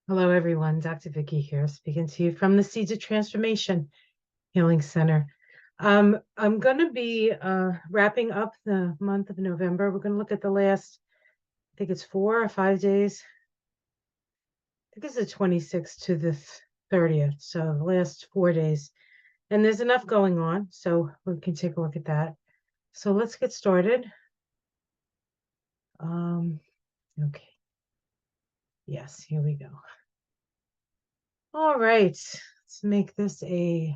Hello, everyone. Dr. Vicky here, speaking to you from the Seeds of Transformation Healing Center. I'm going to be wrapping up the month of November. We're going to look at the last, I think it's 4 or 5 days. I think it's the 26th to the 30th, so the last 4 days. And there's enough going on, so we can take a look at that. So let's get started. Okay. Yes, here we go. All right, let's make this a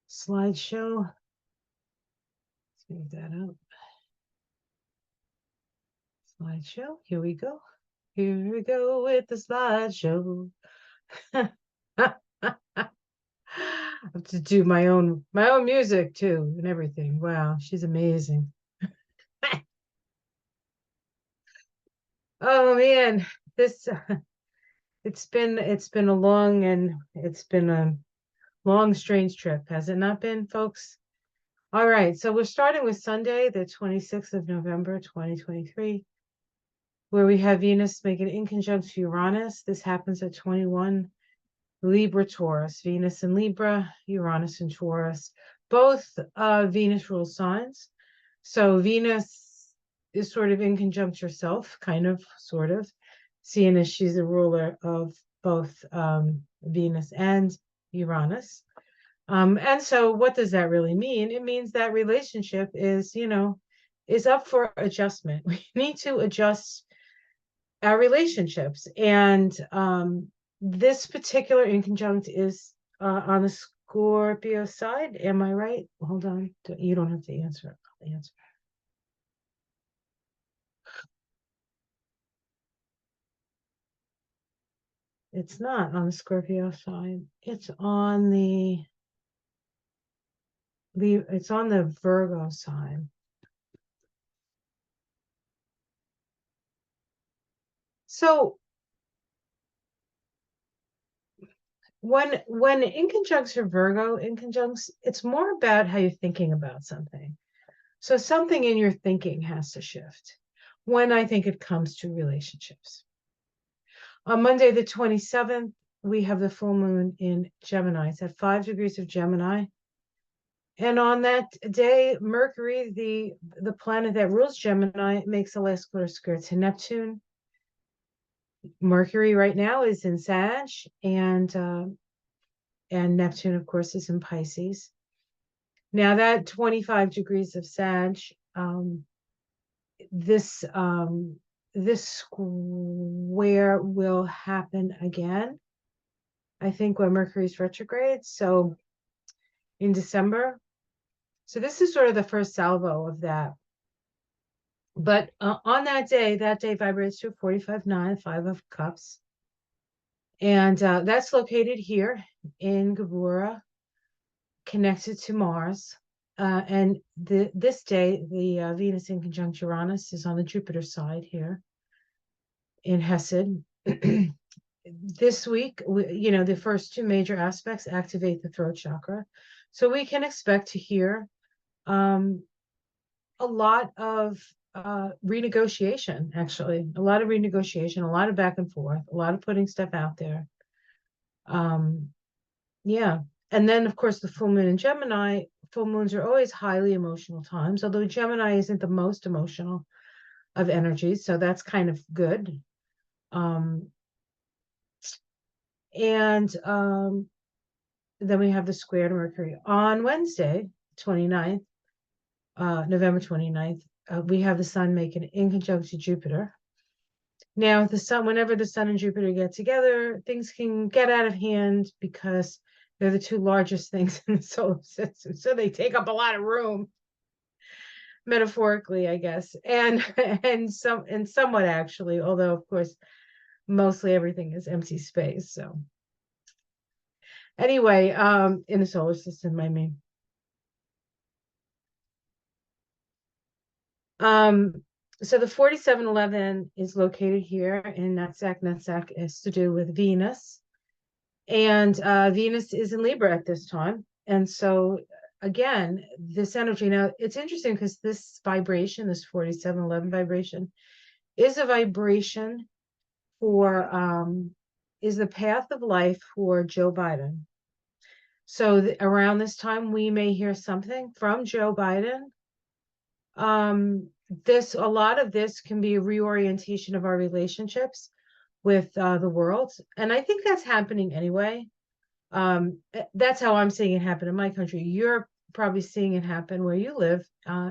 slideshow. Let's move that up. Slideshow. Here we go. Here we go with the slideshow. I have to do my own music too and everything. Wow, she's amazing. Oh man, this it's been a long strange trip, has it not been, folks? All right, so we're starting with Sunday, the 26th of November, 2023, where we have Venus making in conjunction Uranus. This happens at 21 Libra, Taurus, Venus in Libra, Uranus in Taurus, both Venus rule signs. So Venus is sort of in conjunct herself, kind of, sort of, seeing as she's a ruler of both Venus and Uranus. And so what does that really mean? It means that relationship is, is up for adjustment. We need to adjust our relationships. And this particular inconjunct is on the Scorpio side. Am I right? Hold on. You don't have to answer. I'll answer. It's not on the Scorpio side. It's on the Virgo side. So when inconjuncts are Virgo inconjuncts, it's more about how you're thinking about something. So something in your thinking has to shift when I think it comes to relationships. On Monday, the 27th, we have the full moon in Gemini. It's at 5 degrees of Gemini. And on that day, Mercury, the planet that rules Gemini, makes a last quarter square to Neptune. Mercury right now is in Sag, and Neptune, of course, is in Pisces. Now that 25 degrees of Sag, this square will happen again, I think, when Mercury's retrograde, so in December. So this is sort of the first salvo of that. But on that day vibrates to 45-9, 5 of Cups. And that's located here in Gabura, connected to Mars. And this day, the Venus in conjunct Uranus is on the Jupiter side here in Hesed. This week, the first two major aspects activate the throat chakra. So we can expect to hear a lot of renegotiation, actually, a lot of back and forth, a lot of putting stuff out there. Yeah. And then, of course, the full moon in Gemini, full moons are always highly emotional times, although Gemini isn't the most emotional of energies, so that's kind of good. And then we have the square to Mercury. On Wednesday, 29th, November 29th, we have the sun making in conjunct to Jupiter. Now, whenever the sun and Jupiter get together, things can get out of hand because they're the two largest things in the solar system. So they take up a lot of room, metaphorically, I guess, and somewhat actually, although of course, mostly everything is empty space. So anyway, in the solar system, I mean. So the 4711 is located here in Nutsack. Nutsack is to do with Venus. And Venus is in Libra at this time. And so, again, this energy, now it's interesting because this vibration, this 4711 vibration, is a vibration for is the path of life for Joe Biden. So around this time, we may hear something from Joe Biden. A lot of this can be a reorientation of our relationships with the world. And I think that's happening anyway. That's how I'm seeing it happen in my country. You're probably seeing it happen where you live,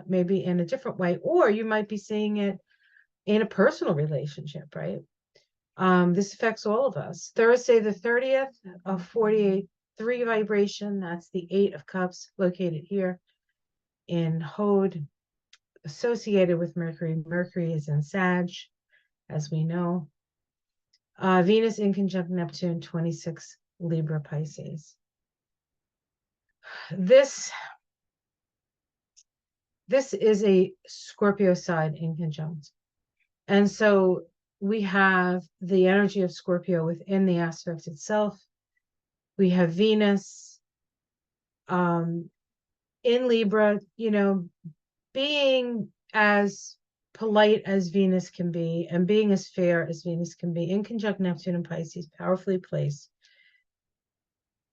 maybe in a different way, or you might be seeing it in a personal relationship, right? This affects all of us. Thursday, the 30th of 48.3 vibration. That's the 8 of Cups located here in Hode, associated with Mercury. Mercury is in Sag, as we know. Venus in conjunct Neptune, 26 Libra Pisces. This is a Scorpio side in conjunct. And so we have the energy of Scorpio within the aspect itself. We have Venus in Libra, being as polite as Venus can be and being as fair as Venus can be in conjunct Neptune and Pisces, powerfully placed.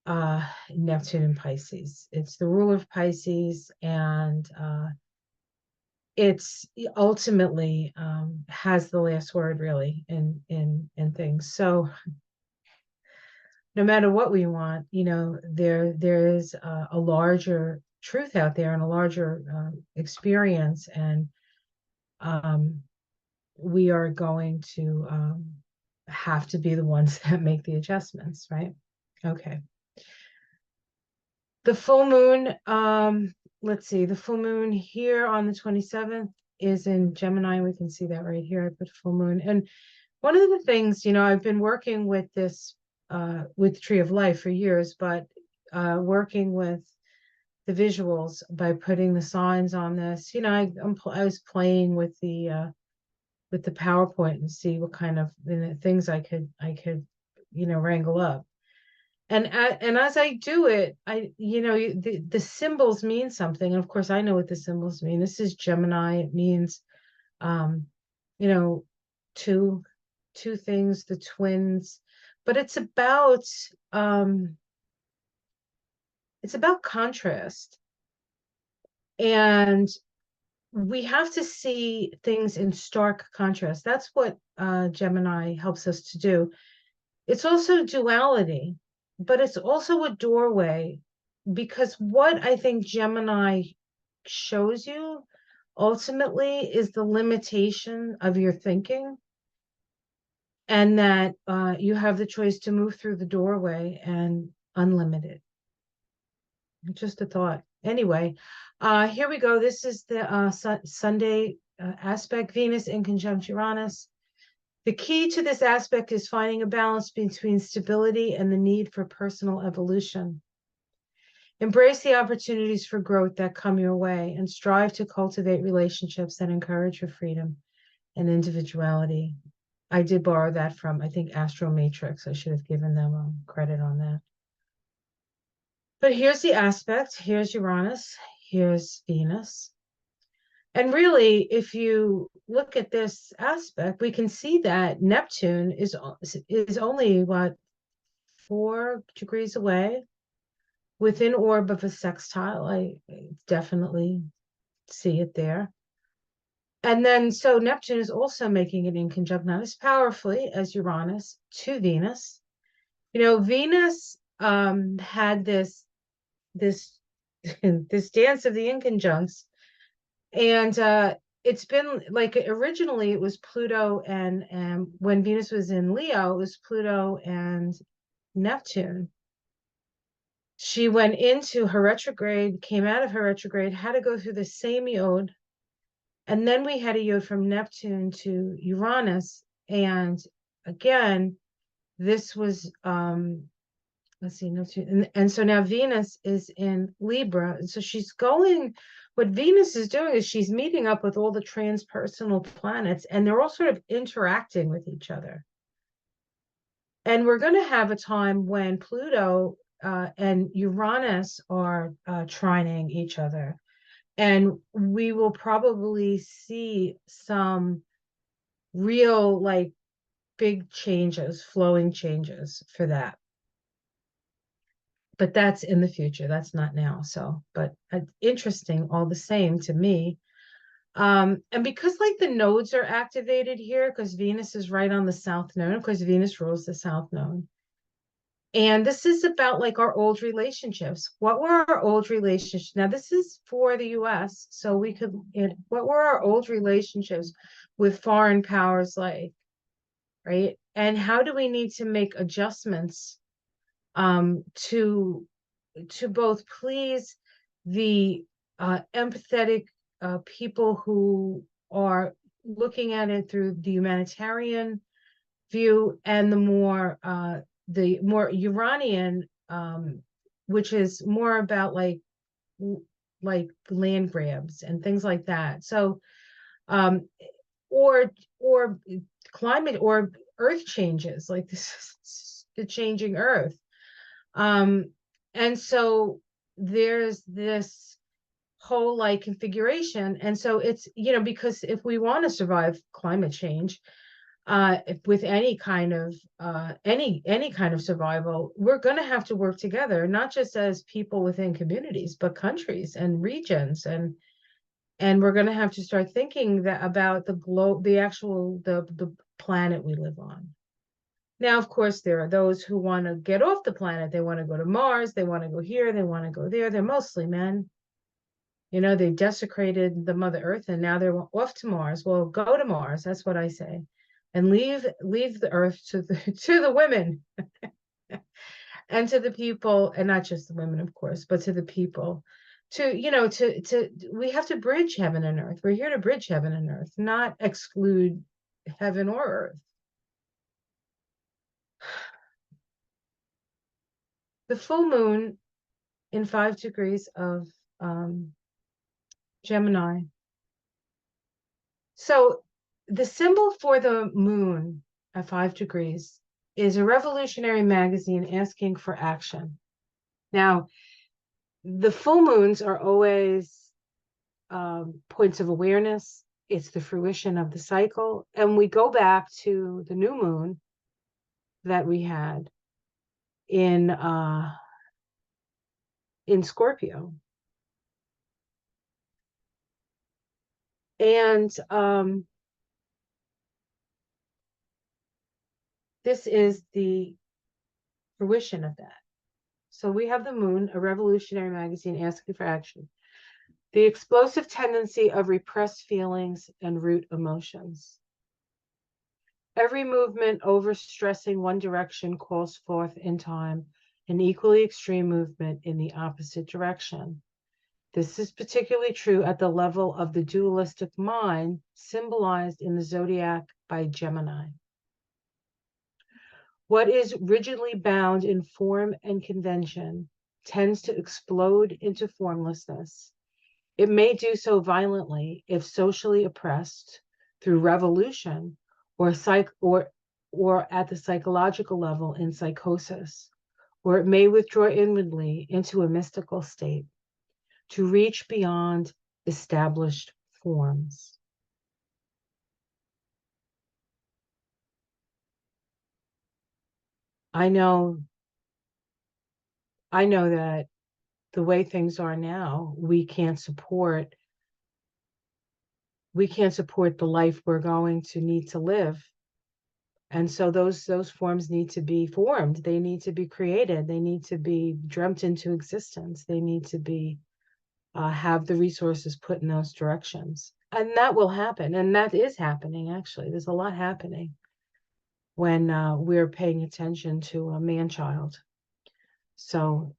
Neptune and Pisces. It's the ruler of Pisces, and it's ultimately has the last word really in things. So no matter what we want, there is a larger truth out there and a larger experience, and we are going to have to be the ones that make the adjustments, right? Okay. The full moon, let's see, the full moon here on the 27th is in Gemini. We can see that right here. I put full moon. And one of the things, I've been working with this, with Tree of Life for years, but working with the visuals by putting the signs on this, I was playing with the PowerPoint and see what kind of things I could wrangle up. And as I do it, the symbols mean something. And of course, I know what the symbols mean. This is Gemini. It means, two things, the twins. But it's about contrast. And we have to see things in stark contrast. That's what Gemini helps us to do. It's also duality, but it's also a doorway, because what I think Gemini shows you ultimately is the limitation of your thinking, and that you have the choice to move through the doorway and unlimited. Just a thought. Anyway, here we go. This is the Sunday aspect, Venus in conjunct Uranus. The key to this aspect is finding a balance between stability and the need for personal evolution. Embrace the opportunities for growth that come your way and strive to cultivate relationships that encourage your freedom and individuality. I did borrow that from, I think, Astro Matrix. I should have given them credit on that. But here's the aspect. Here's Uranus. Here's Venus. And really, if you look at this aspect, we can see that Neptune is only, 4 degrees away within orb of a sextile. I definitely see it there. And then, so Neptune is also making it in conjunct, not as powerfully as Uranus, to Venus. Venus had this this dance of the inconjuncts, and it's been like, originally it was Pluto and when Venus was in Leo, it was Pluto and Neptune. She went into her retrograde, came out of her retrograde, had to go through the same yod, and then we had a yod from Neptune to Uranus, and again this was let's see, Neptune, and so now Venus is in Libra, and so what Venus is doing is she's meeting up with all the transpersonal planets, and they're all sort of interacting with each other. And we're going to have a time when Pluto and Uranus are trining each other, and we will probably see some real big changes, flowing changes for that. But that's in the future. That's not now. So, but interesting all the same to me. And because like the nodes are activated here, because Venus is right on the south node, of course, Venus rules the south node. And this is about like our old relationships. What were our old relationships? Now, this is for the US, so we could, what were our old relationships with foreign powers like, right? And how do we need to make adjustments to both please the empathetic people who are looking at it through the humanitarian view, and the more Uranian, which is more about like land grabs and things like that. So, um, or climate or earth changes, like this is the changing earth. And so there's this whole like configuration. And so it's, because if we want to survive climate change, with any kind of survival, we're going to have to work together, not just as people within communities, but countries and regions, and we're going to have to start thinking that about the globe, the planet we live on. Now, of course, there are those who want to get off the planet. They want to go to Mars. They want to go here. They want to go there. They're mostly men. They desecrated the Mother Earth, and now they're off to Mars. Well, go to Mars. That's what I say, and leave the Earth to the to the women and to the people, and not just the women, of course, but to the people. We have to bridge heaven and earth. We're here to bridge heaven and earth, not exclude heaven or earth. The full moon in 5 degrees of Gemini. So the symbol for the moon at 5 degrees is a revolutionary magazine asking for action. Now, the full moons are always points of awareness. It's the fruition of the cycle. And we go back to the new moon that we had in Scorpio. And this is the fruition of that. So we have the moon, a revolutionary magazine asking for action. The explosive tendency of repressed feelings and root emotions. Every movement overstressing one direction calls forth in time an equally extreme movement in the opposite direction. This is particularly true at the level of the dualistic mind, symbolized in the zodiac by Gemini. What is rigidly bound in form and convention tends to explode into formlessness. It may do so violently if socially oppressed through revolution, or at the psychological level in psychosis, or it may withdraw inwardly into a mystical state to reach beyond established forms. I know that the way things are now, we can't support the life we're going to need to live. And so those forms need to be formed. They need to be created. They need to be dreamt into existence. They need to be have the resources put in those directions. And that will happen. And that is happening, actually. There's a lot happening when we're paying attention to a man-child. So,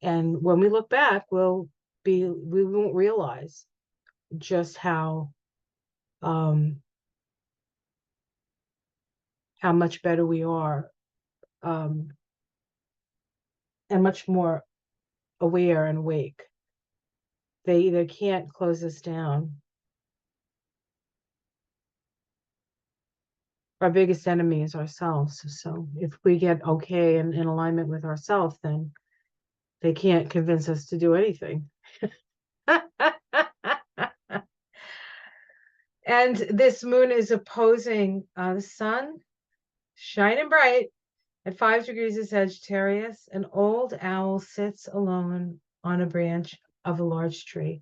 and when we look back, we won't realize just how much better we are, and much more aware and awake. They can't close us down. Our biggest enemy is ourselves. So if we get okay and in alignment with ourselves, then they can't convince us to do anything. And this moon is opposing the sun shining bright. At 5 degrees of Sagittarius, an old owl sits alone on a branch of a large tree,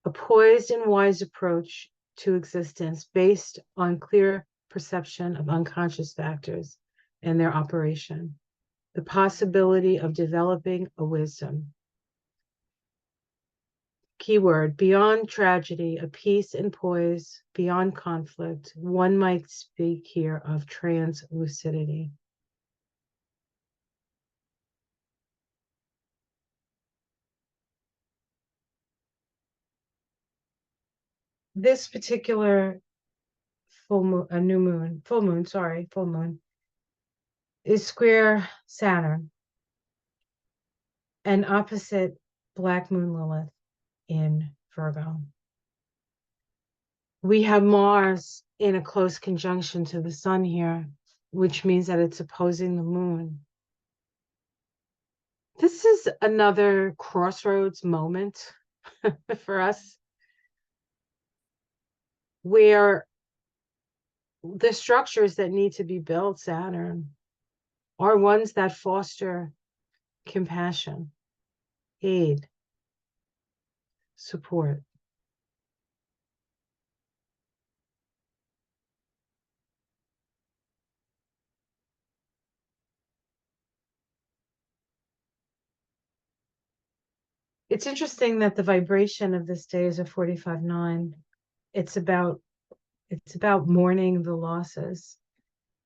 a poised and wise approach to existence based on clear perception of unconscious factors and their operation, the possibility of developing a wisdom. Keyword, beyond tragedy, a peace and poise, beyond conflict. One might speak here of translucidity. This particular full moon, full moon, is square Saturn and opposite Black Moon Lilith in Virgo. We have Mars in a close conjunction to the sun here, which means that it's opposing the moon. This is another crossroads moment for us where the structures that need to be built, Saturn, are ones that foster compassion, aid, support. It's interesting that the vibration of this day is a 45-9. It's about mourning the losses,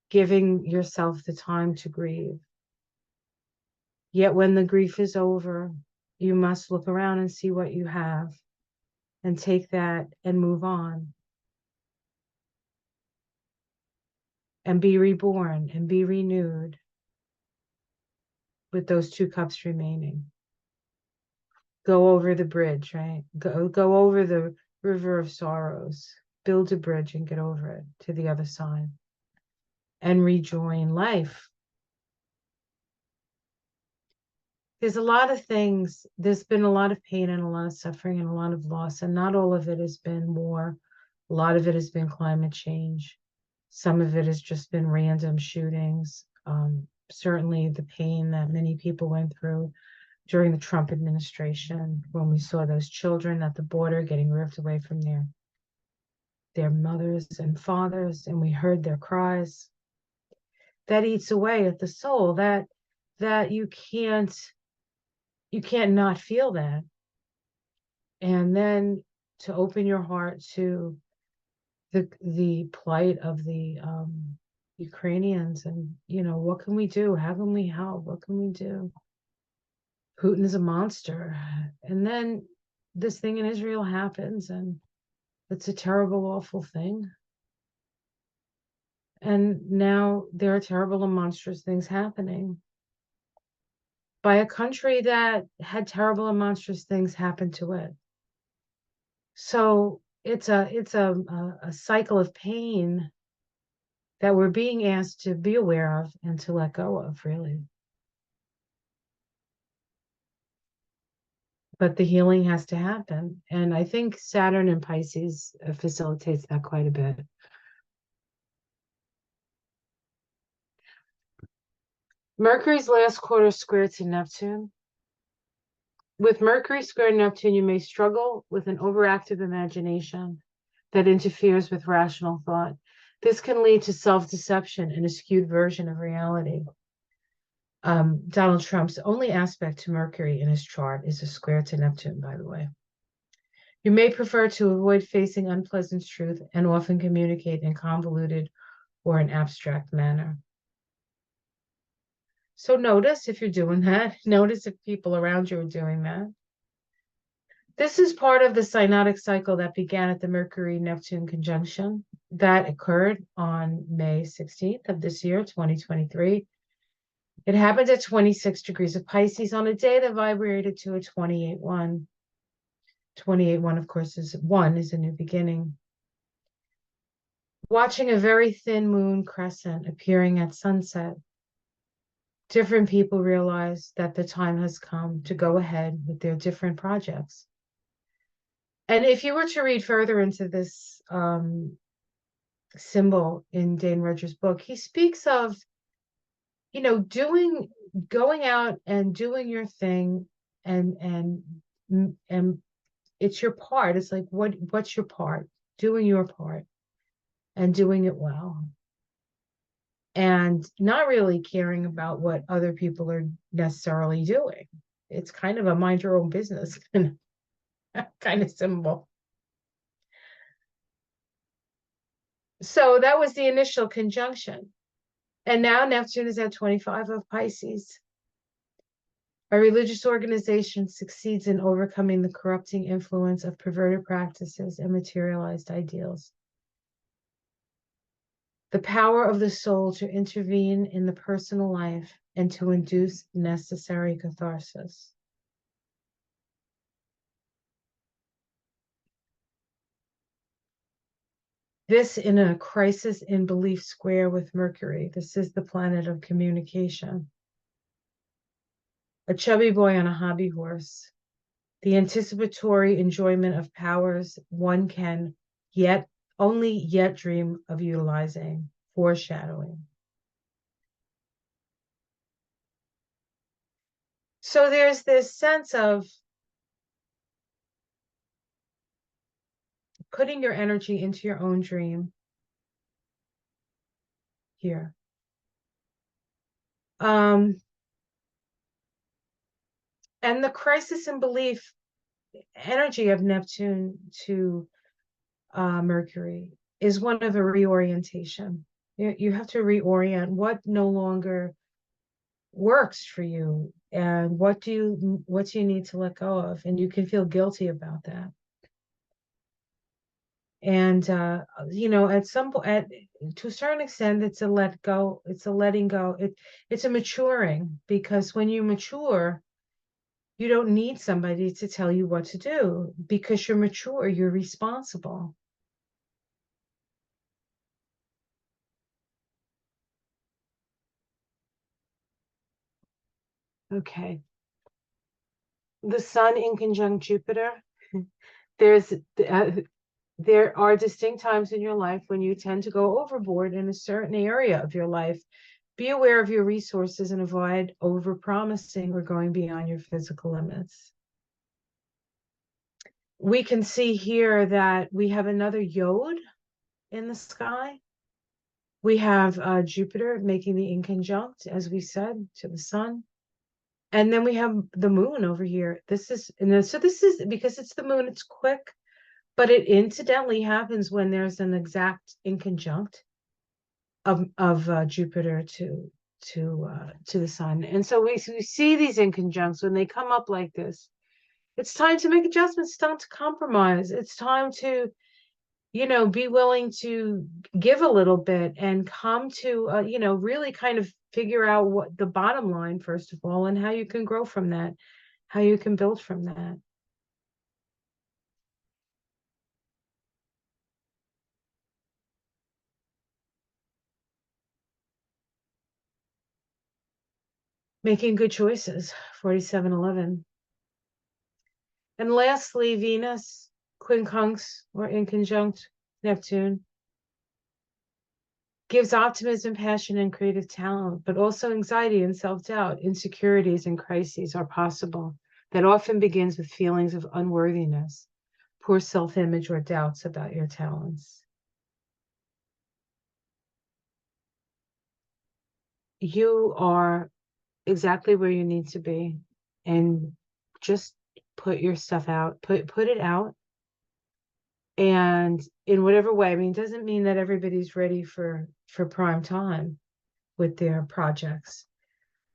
giving yourself the time to grieve. Yet when the grief is over, you must look around and see what you have and take that and move on and be reborn and be renewed with those 2 cups remaining. Go over the bridge, right? Go over the river of sorrows, build a bridge and get over it to the other side and rejoin life. There's a lot of things, there's been a lot of pain and a lot of suffering and a lot of loss, and not all of it has been war. A lot of it has been climate change. Some of it has just been random shootings. Certainly the pain that many people went through during the Trump administration when we saw those children at the border getting ripped away from their mothers and fathers, and we heard their cries. That eats away at the soul. That you can't not feel that. And then to open your heart to the plight of the Ukrainians, and what can we do? How can we help? What can we do? Putin is a monster. And then this thing in Israel happens, and it's a terrible, awful thing. And now there are terrible and monstrous things happening by a country that had terrible and monstrous things happen to it. So it's a cycle of pain that we're being asked to be aware of and to let go of, really. But the healing has to happen. And I think Saturn in Pisces facilitates that quite a bit. Mercury's last quarter square to Neptune. With Mercury square Neptune, you may struggle with an overactive imagination that interferes with rational thought. This can lead to self-deception and a skewed version of reality. Donald Trump's only aspect to Mercury in his chart is a square to Neptune, by the way. You may prefer to avoid facing unpleasant truth and often communicate in convoluted or an abstract manner. So notice if you're doing that. Notice if people around you are doing that. This is part of the synodic cycle that began at the Mercury-Neptune conjunction that occurred on May 16th of this year, 2023. It happened at 26 degrees of Pisces on a day that vibrated to a 28-1. 28-1, of course, is a new beginning. Watching a very thin moon crescent appearing at sunset, different people realize that the time has come to go ahead with their different projects. And if you were to read further into this symbol in Dane Rudger's book, he speaks of, going out and doing your thing, and it's your part. It's like, what's your part? Doing your part and doing it well, and not really caring about what other people are necessarily doing. It's kind of a mind your own business kind of symbol. So that was the initial conjunction. And now Neptune is at 25 of Pisces. A religious organization succeeds in overcoming the corrupting influence of perverted practices and materialized ideals. The power of the soul to intervene in the personal life and to induce necessary catharsis. This in a crisis in belief square with Mercury. This is the planet of communication. A chubby boy on a hobby horse. The anticipatory enjoyment of powers one can only yet dream of utilizing. Foreshadowing. So there's this sense of putting your energy into your own dream here. And the crisis in belief energy of Neptune to Mercury is one of a reorientation. You have to reorient what no longer works for you, and what do you need to let go of, and you can feel guilty about that. And to a certain extent, it's a let go, it's a letting go, it's a maturing, because when you mature, you don't need somebody to tell you what to do, because you're mature, you're responsible. Okay. The sun in conjunct Jupiter. There's there are distinct times in your life when you tend to go overboard in a certain area of your life. Be aware of your resources and avoid overpromising or going beyond your physical limits. We can see here that we have another Yod in the sky. We have Jupiter making the inconjunct, as we said, to the sun. And then we have the moon over here. This is because it's the moon, it's quick, but it incidentally happens when there's an exact inconjunct of Jupiter to the sun. And so we see these inconjuncts when they come up like this. It's time to make adjustments. It's time to compromise. It's time to, be willing to give a little bit and come to, really kind of figure out what the bottom line, first of all, and how you can grow from that, how you can build from that. Making good choices, 4711. And lastly, Venus, quincunx, or in conjunct Neptune, gives optimism, passion, and creative talent, but also anxiety and self-doubt, insecurities, and crises are possible. That often begins with feelings of unworthiness, poor self-image, or doubts about your talents. You are exactly where you need to be, and just put your stuff out, put it out. And in whatever way, I mean, it doesn't mean that everybody's ready for prime time with their projects,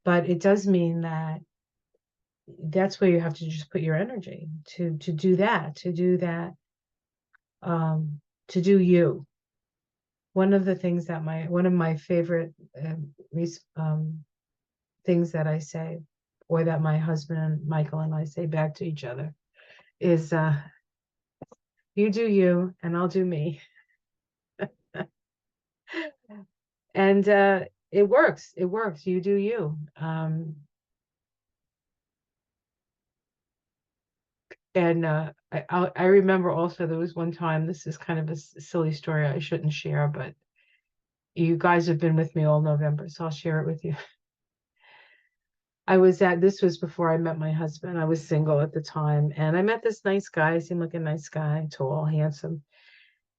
but it does mean that that's where you have to just put your energy to do that, to do you. One of the things that one of my favorite things that I say, or that my husband Michael and I say back to each other, is you do you and I'll do me. And it works. You do you. And I remember also there was one time, this is kind of a silly story I shouldn't share, but you guys have been with me all November, so I'll share it with you. This was before I met my husband. I was single at the time, and I met this nice guy, seemed like a nice guy, tall, handsome.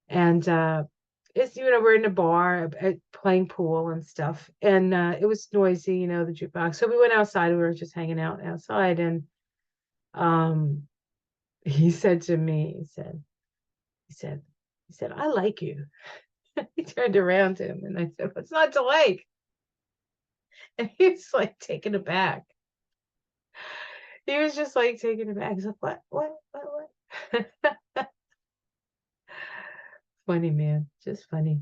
And we're in a bar playing pool and stuff. And it was noisy, the jukebox. So we went outside, we were just hanging out outside, and um he said to me, he said, I like you. He turned around to him and I said, what's not to like? And he was like taken aback. He was just like taken aback. He's like, what? Funny, man. Just funny.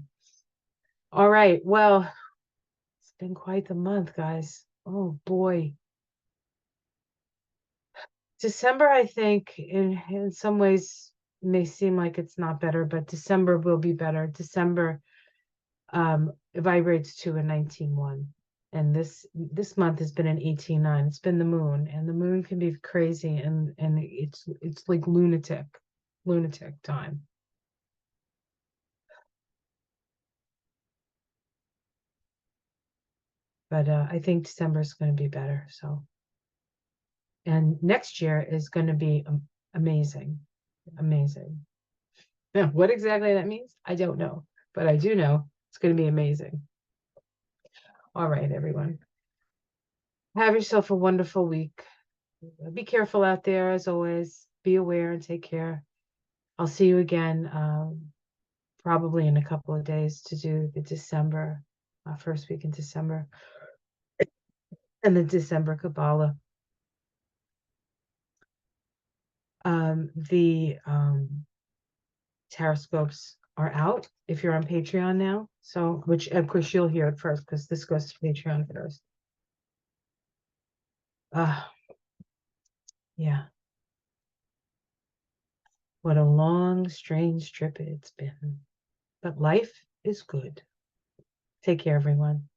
All right. Well, it's been quite the month, guys. Oh boy. December, I think, in some ways may seem like it's not better, but December will be better. December it vibrates to a 19-1. And this month has been an 18-9. It's been the moon, and the moon can be crazy, and it's like lunatic time. But I think December is going to be better. So, and next year is going to be amazing, amazing. Now, what exactly that means, I don't know, but I do know it's going to be amazing. All right, everyone. Have yourself a wonderful week. Be careful out there, as always. Be aware and take care. I'll see you again probably in a couple of days to do the December, first week in December, and the December Kabbalah. The Taroscopes are out if you're on Patreon now. So, which of course you'll hear it first because this goes to Patreon first. Yeah. What a long, strange trip it's been. But life is good. Take care, everyone.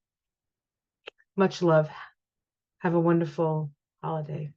Much love. Have a wonderful holiday.